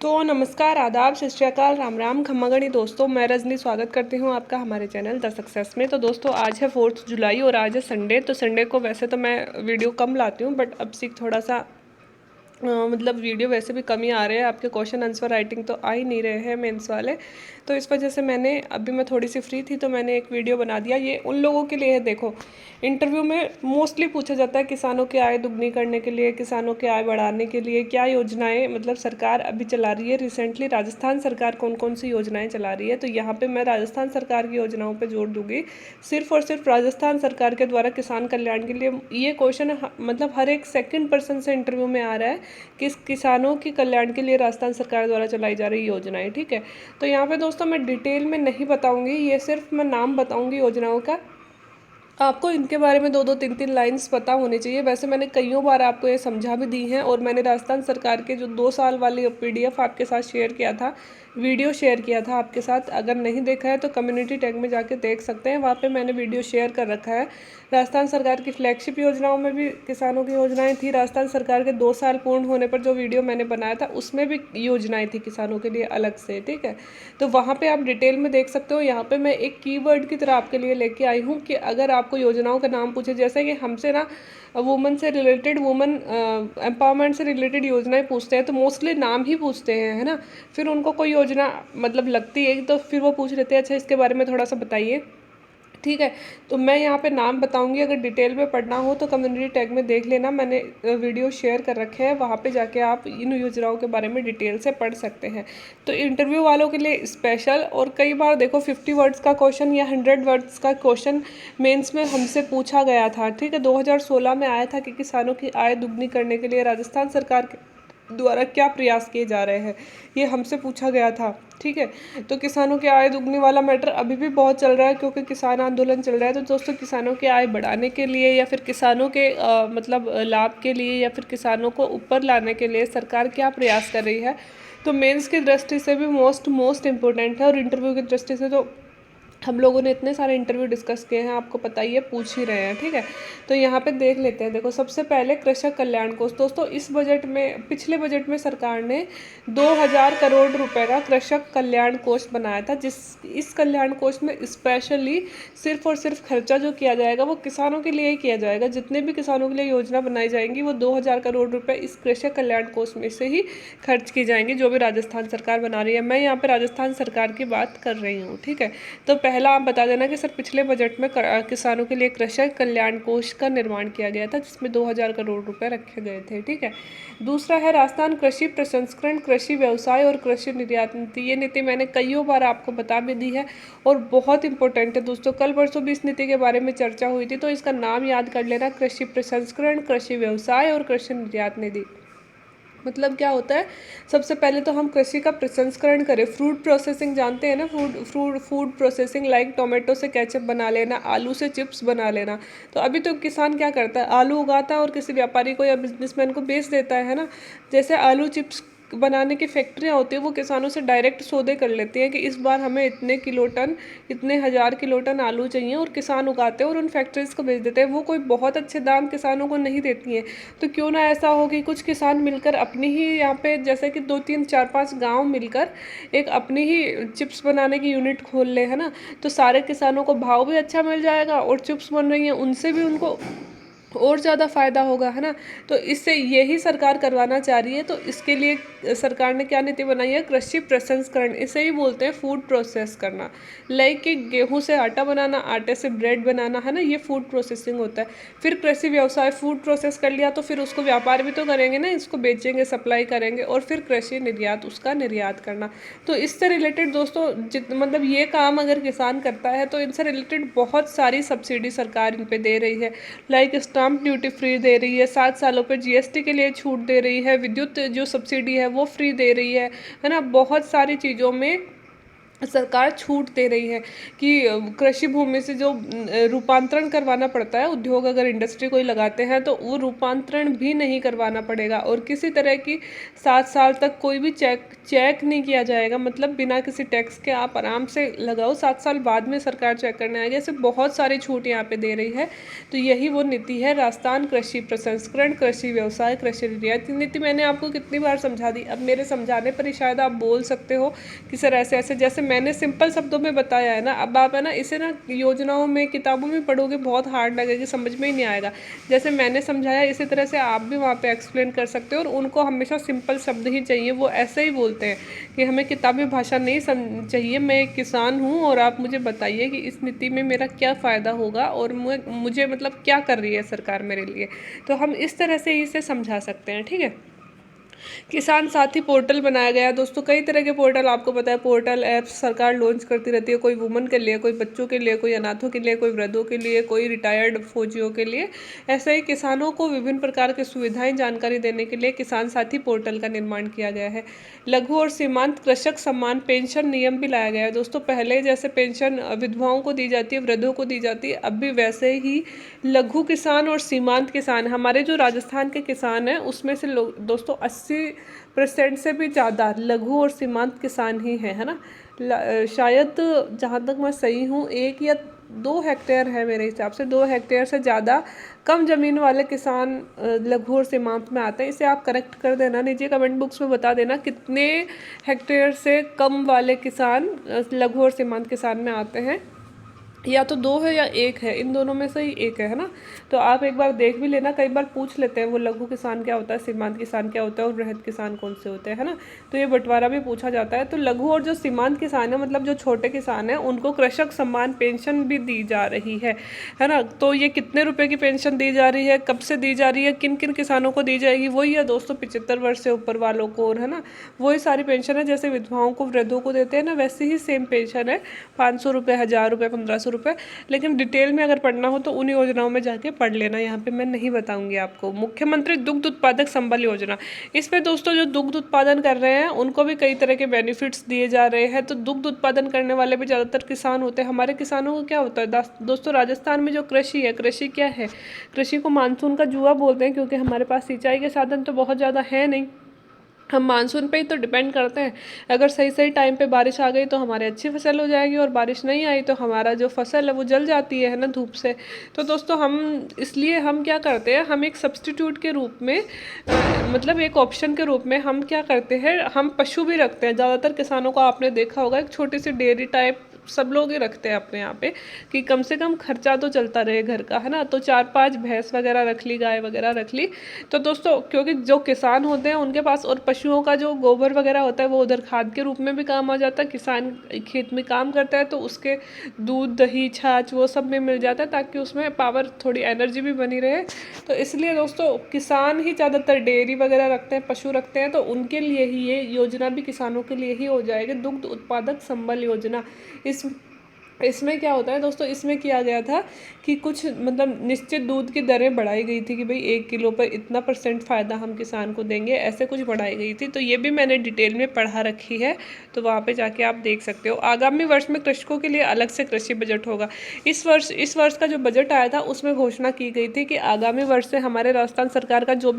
तो नमस्कार, आदाब, सत श्री अकाल, राम राम, खम्मा गणी दोस्तों। मैं रजनी स्वागत करती हूँ आपका हमारे चैनल द सक्सेस में। तो दोस्तों आज है 4 जुलाई और आज है संडे। तो संडे को वैसे तो मैं वीडियो कम लाती हूँ, बट अब सीख थोड़ा सा मतलब वीडियो वैसे भी कम ही आ रहे हैं। आपके क्वेश्चन आंसर राइटिंग तो आ ही नहीं रहे हैं मेंस वाले। तो इस वजह से मैं थोड़ी सी फ्री थी तो मैंने एक वीडियो बना दिया। ये उन लोगों के लिए है, देखो इंटरव्यू में मोस्टली पूछा जाता है किसानों की आय दुगनी करने के लिए, किसानों की आय बढ़ाने के लिए क्या योजनाएं मतलब सरकार अभी चला रही है। रिसेंटली राजस्थान सरकार कौन कौन सी योजनाएं चला रही है, तो यहाँ पे मैं राजस्थान सरकार की योजनाओं पे जोर दूंगी। सिर्फ और सिर्फ राजस्थान सरकार के द्वारा किसान कल्याण के लिए ये क्वेश्चन मतलब हर एक सेकंड पर्सन से इंटरव्यू में आ रहा है कि किसानों के कल्याण के लिए राजस्थान सरकार द्वारा चलाई जा रही योजनाएं। ठीक है, तो यहाँ पे दोस्तों मैं डिटेल में नहीं बताऊंगी, ये सिर्फ मैं नाम बताऊंगी योजनाओं का। आपको इनके बारे में दो दो तीन तीन लाइंस पता होनी चाहिए। वैसे मैंने कईयों बार आपको ये समझा भी दी हैं, और मैंने राजस्थान सरकार के जो 2 साल वाली पीडीएफ आपके साथ शेयर किया था, वीडियो शेयर किया था आपके साथ। अगर नहीं देखा है तो कम्युनिटी टैग में जाके देख सकते हैं, वहाँ पे मैंने वीडियो शेयर कर रखा है। राजस्थान सरकार की फ्लैगशिप योजनाओं में भी किसानों की योजनाएं थी। राजस्थान सरकार के 2 साल पूर्ण होने पर जो वीडियो मैंने बनाया था उसमें भी योजनाएं थी किसानों के लिए अलग से। ठीक है, तो वहाँ पे आप डिटेल में देख सकते हो। यहाँ पे मैं एक कीवर्ड की तरह आपके लिए लेके आई हूँ कि अगर आपको योजनाओं का नाम पूछे, जैसे कि हमसे ना वुमन से रिलेटेड, वुमन एम्पावरमेंट से रिलेटेड योजनाएं पूछते हैं तो मोस्टली नाम ही पूछते हैं, है ना। फिर उनको कोई योजना मतलब लगती है तो फिर वो पूछ लेते हैं अच्छा इसके बारे में थोड़ा सा बताइए। ठीक है, तो मैं यहाँ पे नाम बताऊंगी, अगर डिटेल में पढ़ना हो तो कम्युनिटी टैग में देख लेना, मैंने वीडियो शेयर कर रखे हैं, वहाँ पे जाके आप इन योजनाओं के बारे में डिटेल से पढ़ सकते हैं। तो इंटरव्यू वालों के लिए स्पेशल, और कई बार देखो 50 वर्ड्स का क्वेश्चन या 100 वर्ड्स का क्वेश्चन मेंस में हमसे पूछा गया था। ठीक है, 2016 में आया था कि किसानों की आय दुगनी करने के लिए राजस्थान सरकार के द्वारा क्या प्रयास किए जा रहे हैं, ये हमसे पूछा गया था। ठीक है, तो किसानों की आय दुगनी वाला मैटर अभी भी बहुत चल रहा है क्योंकि किसान आंदोलन चल रहा है। तो दोस्तों किसानों की आय बढ़ाने के लिए या फिर किसानों के मतलब लाभ के लिए या फिर किसानों को ऊपर लाने के लिए सरकार क्या प्रयास कर रही है, तो मेंस की दृष्टि से भी मोस्ट इम्पोर्टेंट है। और इंटरव्यू की दृष्टि से तो हम लोगों ने इतने सारे इंटरव्यू डिस्कस किए हैं, आपको पता ही है, पूछ ही रहे हैं। ठीक है, तो यहाँ पे देख लेते हैं। देखो सबसे पहले कृषक कल्याण कोष। दोस्तों इस बजट में, पिछले बजट में सरकार ने 2000 करोड़ रुपए का कृषक कल्याण कोष बनाया था, इस कल्याण कोष में स्पेशली सिर्फ और सिर्फ खर्चा जो किया जाएगा वो किसानों के लिए ही किया जाएगा। जितने भी किसानों के लिए योजना बनाई जाएंगी वो 2000 करोड़ रुपए इस कृषक कल्याण कोष में से ही खर्च की जाएंगी, जो भी राजस्थान सरकार बना रही है। मैं यहाँ पे राजस्थान सरकार की बात कर रही हूँ। ठीक है, तो पहला आप बता देना कि सर पिछले बजट में किसानों के लिए कृषक कल्याण कोष का निर्माण किया गया था जिसमें 2000 करोड़ रुपए रखे गए थे। ठीक है, दूसरा है राजस्थान कृषि प्रसंस्करण, कृषि व्यवसाय और कृषि निर्यात नीति। ये नीति मैंने कईयों बार आपको बता भी दी है और बहुत इंपॉर्टेंट है दोस्तों। कल परसों भी इस नीति के बारे में चर्चा हुई थी, तो इसका नाम याद कर लेना, कृषि प्रसंस्करण, कृषि व्यवसाय और कृषि निर्यात निधि। मतलब क्या होता है, सबसे पहले तो हम कृषि का प्रसंस्करण करें। फ्रूट प्रोसेसिंग जानते हैं ना, फूड प्रोसेसिंग, लाइक टोमेटो से केचप बना लेना, आलू से चिप्स बना लेना। तो अभी तो किसान क्या करता है, आलू उगाता है और किसी व्यापारी को या बिजनेसमैन को बेच देता है ना। जैसे आलू चिप्स बनाने की फैक्ट्रियाँ होती है वो किसानों से डायरेक्ट सौदे कर लेती हैं कि इस बार हमें इतने किलो टन, इतने हज़ार किलो टन आलू चाहिए, और किसान उगाते हैं और उन फैक्ट्रीज को भेज देते हैं। वो कोई बहुत अच्छे दाम किसानों को नहीं देती हैं। तो क्यों ना ऐसा हो कि कुछ किसान मिलकर अपनी ही यहाँ पे, जैसे कि 2 3 4 5 गांव मिलकर एक अपनी ही चिप्स बनाने की यूनिट खोल ले, है ना। तो सारे किसानों को भाव भी अच्छा मिल जाएगा और चिप्स बन रही हैं उनसे भी उनको और ज़्यादा फायदा होगा, है ना। तो इससे यही सरकार करवाना चाह रही है। तो इसके लिए सरकार ने क्या नीति बनाई है, कृषि प्रसंस्करण, इसे ही बोलते हैं फूड प्रोसेस करना। लाइक कि गेहूं से आटा बनाना, आटे से ब्रेड बनाना, है ना, ये फूड प्रोसेसिंग होता है। फिर कृषि व्यवसाय, फूड प्रोसेस कर लिया तो फिर उसको व्यापार भी तो करेंगे ना, इसको बेचेंगे, सप्लाई करेंगे। और फिर कृषि निर्यात, उसका निर्यात करना। तो इससे रिलेटेड दोस्तों मतलब ये काम अगर किसान करता है तो इनसे रिलेटेड बहुत सारी सब्सिडी सरकार इन पे दे रही है। लाइक स्टाम्प ड्यूटी फ्री दे रही है, 7 सालों पे जीएसटी के लिए छूट दे रही है, विद्युत जो सब्सिडी है वो फ्री दे रही है ना। बहुत सारी चीज़ों में सरकार छूट दे रही है कि कृषि भूमि से जो रूपांतरण करवाना पड़ता है, उद्योग अगर इंडस्ट्री कोई लगाते हैं तो वो रूपांतरण भी नहीं करवाना पड़ेगा, और किसी तरह की 7 साल तक कोई भी चेक नहीं किया जाएगा, मतलब बिना किसी टैक्स के आप आराम से लगाओ, 7 साल बाद में सरकार चेक करने आएगी। ऐसे बहुत सारी छूट यहाँ पे दे रही है। तो यही वो नीति है, राजस्थान कृषि प्रसंस्करण, कृषि व्यवसाय, कृषि रियायती नीति। मैंने आपको कितनी बार समझा दी, अब मेरे समझाने पर ही शायद आप बोल सकते हो कि सर ऐसे ऐसे, जैसे मैंने सिंपल शब्दों में बताया है ना। अब आप है ना इसे ना योजनाओं में, किताबों में पढ़ोगे बहुत हार्ड लगेगी, समझ में ही नहीं आएगा। जैसे मैंने समझाया इसी तरह से आप भी वहाँ पे एक्सप्लेन कर सकते हो, और उनको हमेशा सिंपल शब्द ही चाहिए। वो ऐसे ही बोलते हैं कि हमें किताबी भाषा नहीं चाहिए, मैं एक किसान हूँ और आप मुझे बताइए कि इस नीति में मेरा क्या फ़ायदा होगा, और मुझे मतलब क्या कर रही है सरकार मेरे लिए। तो हम इस तरह से इसे समझा सकते हैं, ठीक है। किसान साथी पोर्टल बनाया गया है दोस्तों। कई तरह के पोर्टल, आपको पता है, पोर्टल ऐप्स सरकार लॉन्च करती रहती है, कोई वुमन के लिए, कोई बच्चों के लिए, कोई अनाथों के लिए, कोई वृद्धों के लिए, कोई रिटायर्ड फौजियों के लिए। ऐसे ही किसानों को विभिन्न प्रकार की सुविधाएं, जानकारी देने के लिए किसान साथी पोर्टल का निर्माण किया गया है। लघु और सीमांत कृषक सम्मान पेंशन नियम भी लाया गया है दोस्तों। पहले जैसे पेंशन विधवाओं को दी जाती है, वृद्धों को दी जाती है, अब भी वैसे ही लघु किसान और सीमांत किसान, हमारे जो राजस्थान के किसान हैं उसमें से लोग दोस्तों 80% से भी ज़्यादा लघु और सीमांत किसान ही हैं, है ना। शायद जहाँ तक मैं सही हूँ 1 या 2 हेक्टेयर है मेरे हिसाब से, 2 हेक्टेयर से ज़्यादा कम ज़मीन वाले किसान लघु और सीमांत में आते हैं। इसे आप करेक्ट कर देना, नीचे कमेंट बॉक्स में बता देना कितने हेक्टेयर से कम वाले किसान लघु और सीमांत किसान में आते हैं। या तो 2 है या 1 है, इन दोनों में से ही एक है ना। तो आप एक बार देख भी लेना, कई बार पूछ लेते हैं वो लघु किसान क्या होता है, सीमांत किसान क्या होता है, और वृहद किसान कौन से होते हैं, है ना। तो ये बंटवारा भी पूछा जाता है। तो लघु और जो सीमांत किसान है, मतलब जो छोटे किसान हैं, उनको कृषक सम्मान पेंशन भी दी जा रही है ना। तो ये कितने रुपए की पेंशन दी जा रही है, कब से दी जा रही है, किन किन किसानों को दी जाएगी, वही है दोस्तों 75 वर्ष से ऊपर वालों को, और है ना वही सारी पेंशन है। जैसे विधवाओं को, वृद्धों को देते हैं ना, वैसे ही सेम पेंशन है, 500 रुपये, 1000 रुपये, 1500 रुपये। लेकिन डिटेल में अगर पढ़ना हो तो उन योजनाओं में जाके पढ़ लेना, यहाँ पे मैं नहीं बताऊंगी आपको। मुख्यमंत्री दुग्ध उत्पादक संबल योजना, इसमें दोस्तों जो दुग्ध उत्पादन कर रहे हैं उनको भी कई तरह के बेनिफिट्स दिए जा रहे हैं। तो दुग्ध उत्पादन करने वाले भी ज़्यादातर किसान होते हैं। हमारे किसानों को क्या होता है दोस्तों, राजस्थान में जो कृषि है, कृषि क्या है, कृषि को मानसून का जुआ बोलते हैं, क्योंकि हमारे पास सिंचाई के साधन तो बहुत ज़्यादा है नहीं, हम मानसून पे ही तो डिपेंड करते हैं। अगर सही सही टाइम पे बारिश आ गई तो हमारी अच्छी फसल हो जाएगी, और बारिश नहीं आई तो हमारा जो फसल है वो जल जाती है ना, धूप से। तो दोस्तों हम इसलिए हम क्या करते हैं, हम एक सब्स्टिट्यूट के रूप में मतलब एक ऑप्शन के रूप में हम क्या करते हैं, हम पशु भी रखते हैं। ज़्यादातर किसानों को आपने देखा होगा एक छोटी सी डेयरी टाइप सब लोग ही रखते हैं अपने यहाँ पे, कि कम से कम खर्चा तो चलता रहे घर का, है ना। तो 4-5 भैंस वगैरह रख ली, गाय वगैरह रख ली। तो दोस्तों क्योंकि जो किसान होते हैं उनके पास, और पशुओं का जो गोबर वगैरह होता है वो उधर खाद के रूप में भी काम आ जाता है। किसान खेत में काम करता है तो उसके दूध, दही, छाछ वो सब में मिल जाता है, ताकि उसमें पावर, थोड़ी एनर्जी भी बनी रहे। तो इसलिए दोस्तों किसान ही ज़्यादातर डेयरी वगैरह रखते हैं, पशु रखते हैं। तो उनके लिए ही ये योजना भी किसानों के लिए ही हो जाएगी, दुग्ध उत्पादक संबल योजना। इसमें क्या होता है दोस्तों, इसमें किया गया था कि कुछ मतलब निश्चित दूध की दरें बढ़ाई गई थी, कि भाई 1 किलो पर इतना % फ़ायदा हम किसान को देंगे, ऐसे कुछ बढ़ाई गई थी। तो ये भी मैंने डिटेल में पढ़ा रखी है, तो वहाँ पे जाके आप देख सकते हो। आगामी वर्ष में कृषकों के लिए अलग से कृषि बजट होगा। इस वर्ष का जो बजट आया था उसमें घोषणा की गई थी कि आगामी वर्ष से हमारे राजस्थान सरकार का जो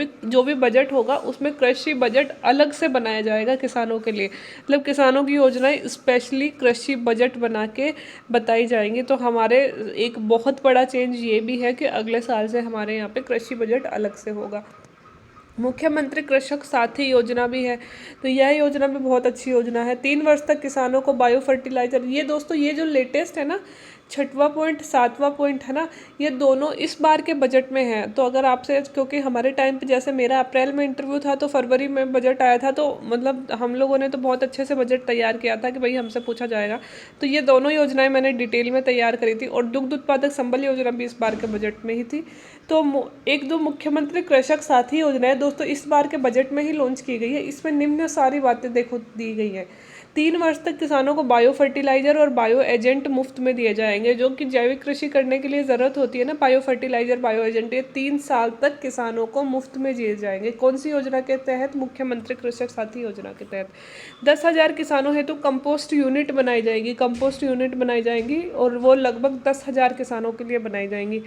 भी बजट होगा उसमें कृषि बजट अलग से बनाया जाएगा किसानों के लिए। मतलब किसानों की योजनाएं स्पेशली कृषि बजट बना के बताई जाएंगी। तो हमारे एक बहुत बड़ा चेंज ये भी है कि अगले साल से हमारे यहाँ पे कृषि बजट अलग से होगा। मुख्यमंत्री कृषक साथी योजना भी है, तो यह योजना भी बहुत अच्छी योजना है। 3 वर्ष तक किसानों को बायो फर्टिलाइजर, ये दोस्तों ये जो लेटेस्ट है ना, 6वां पॉइंट 7वां पॉइंट है ना, ये दोनों इस बार के बजट में है। तो अगर आपसे, क्योंकि हमारे टाइम पे जैसे मेरा अप्रैल में इंटरव्यू था तो फरवरी में बजट आया था, तो मतलब हम लोगों ने तो बहुत अच्छे से बजट तैयार किया था कि भाई हमसे पूछा जाएगा। तो ये दोनों योजनाएं मैंने डिटेल में तैयार करी थी, और दुग्ध उत्पादक संबल योजना भी इस बार के बजट में ही थी। तो 1-2 मुख्यमंत्री कृषक साथी योजनाएं दोस्तों इस बार के बजट में ही लॉन्च की गई है। इसमें निम्न सारी बातें देखो दी गई हैं। 3 वर्ष तक किसानों को बायो फर्टिलाइजर और बायो एजेंट मुफ्त में दिए जाएंगे, जो कि जैविक कृषि करने के लिए ज़रूरत होती है ना, बायो फर्टिलाइजर बायो एजेंट, ये 3 साल तक किसानों को मुफ्त में दिए जाएंगे। कौन सी योजना के तहत? मुख्यमंत्री कृषक साथी योजना के तहत। 10,000 किसानों हेतु कंपोस्ट यूनिट बनाई जाएगी, कंपोस्ट यूनिट बनाई जाएंगी, और वो लगभग 10,000 किसानों के लिए बनाई जाएंगी।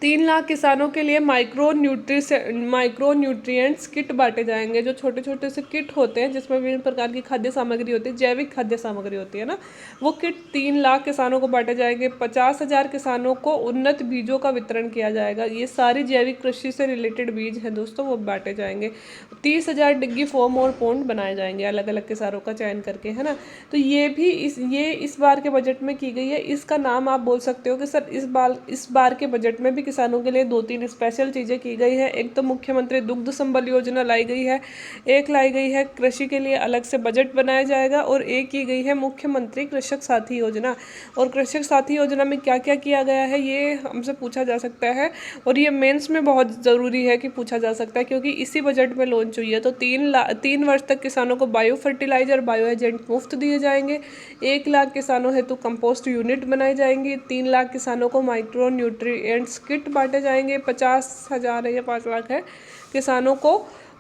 3 लाख किसानों के लिए माइक्रो न्यूट्रिएंट्स किट बांटे जाएंगे, जो छोटे छोटे से किट होते हैं जिसमें विभिन्न प्रकार की खाद्य सामग्री होती है, जैविक खाद्य सामग्री होती है ना, वो किट 3 लाख किसानों को बांटे जाएंगे। 50,000 किसानों को उन्नत बीजों का वितरण किया जाएगा। ये सारी जैविक कृषि से रिलेटेड बीज हैं दोस्तों, वो बांटे जाएंगे। 30,000 डिग्गी फॉर्म और पॉन्ड बनाए जाएंगे अलग अलग किसानों का चयन करके, है ना। तो ये भी इस बार के बजट में की गई है। इसका नाम आप बोल सकते हो कि सर इस बार के बजट में भी किसानों के लिए 2-3 स्पेशल चीज़ें की गई है। एक तो मुख्यमंत्री दुग्ध संबल योजना लाई गई है, एक लाई गई है कृषि के लिए अलग से बजट बनाया जाएगा, और एक की गई है मुख्यमंत्री कृषक साथी योजना। और कृषक साथी योजना में क्या क्या किया गया है ये हमसे पूछा जा सकता है, और ये मेंस में बहुत ज़रूरी है कि पूछा जा सकता है, क्योंकि इसी बजट में लॉन्च हुई है। तो 3 वर्ष तक किसानों को बायो फर्टिलाइजर बायो एजेंट मुफ्त दिए जाएंगे। 1 लाख किसानों हेतु कंपोस्ट यूनिट बनाई जाएंगी। 3 लाख किसानों को माइक्रो न्यूट्रिएंट्स किट बांटे जाएंगे। 50,000 है या 5 लाख है किसानों को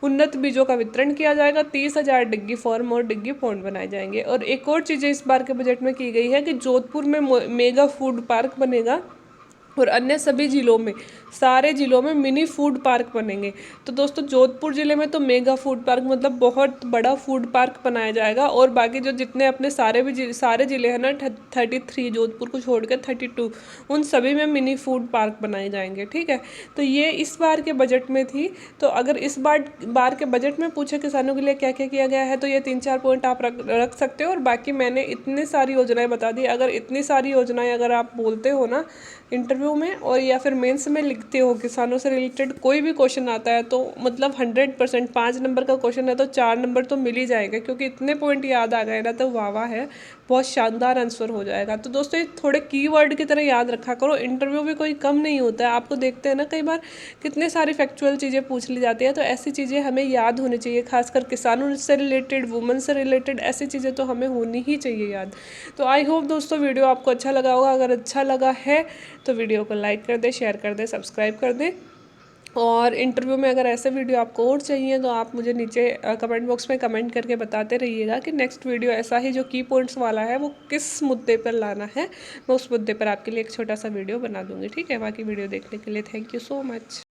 उन्नत बीजों का वितरण किया जाएगा। 30,000 डिग्गी फॉर्म और डिग्गी पॉन्ड बनाए जाएंगे। और एक और चीज़ें इस बार के बजट में की गई है कि जोधपुर में मेगा फूड पार्क बनेगा, और अन्य सभी जिलों में, सारे जिलों में मिनी फूड पार्क बनेंगे। तो दोस्तों जोधपुर ज़िले में तो मेगा फूड पार्क मतलब बहुत बड़ा फूड पार्क बनाया जाएगा, और बाकी जो जितने अपने सारे ज़िले हैं ना 33 जोधपुर को छोड़ कर 32, उन सभी में मिनी फूड पार्क बनाए जाएंगे। ठीक है, तो ये इस बार के बजट में थी। तो अगर इस बार के बजट में पूछे किसानों के लिए क्या क्या किया गया है, तो ये 3-4 पॉइंट आप रख सकते हो। और बाकी मैंने इतनी सारी योजनाएं बता दी। अगर इतनी सारी योजनाएं अगर आप बोलते हो ना इंटरव्यू में, और या फिर मेंस में लिखते हो, किसानों से रिलेटेड कोई भी क्वेश्चन आता है, तो मतलब 100% 5 नंबर का क्वेश्चन है तो 4 नंबर तो मिल ही जाएगा, क्योंकि इतने पॉइंट याद आ गए ना, तो वाह वाह है, बहुत शानदार आंसर हो जाएगा। तो दोस्तों ये थोड़े कीवर्ड की तरह याद रखा करो। इंटरव्यू भी कोई कम नहीं होता है, आपको देखते हैं ना कई बार कितने सारी फैक्चुअल चीज़ें पूछ ली जाती है, तो ऐसी चीज़ें हमें याद होनी चाहिए, खासकर किसानों से रिलेटेड, वुमेन से रिलेटेड, ऐसी चीज़ें तो हमें होनी ही चाहिए याद। तो आई होप दोस्तों वीडियो आपको अच्छा लगा होगा। अगर अच्छा लगा है तो वीडियो को लाइक कर दें, शेयर कर दें, सब्सक्राइब कर दें। और इंटरव्यू में अगर ऐसे वीडियो आपको और चाहिए तो आप मुझे नीचे कमेंट बॉक्स में कमेंट करके बताते रहिएगा कि नेक्स्ट वीडियो ऐसा ही जो की पॉइंट्स वाला है वो किस मुद्दे पर लाना है। मैं उस मुद्दे पर आपके लिए एक छोटा सा वीडियो बना दूँगी। ठीक है, बाकी वीडियो देखने के लिए थैंक यू सो मच।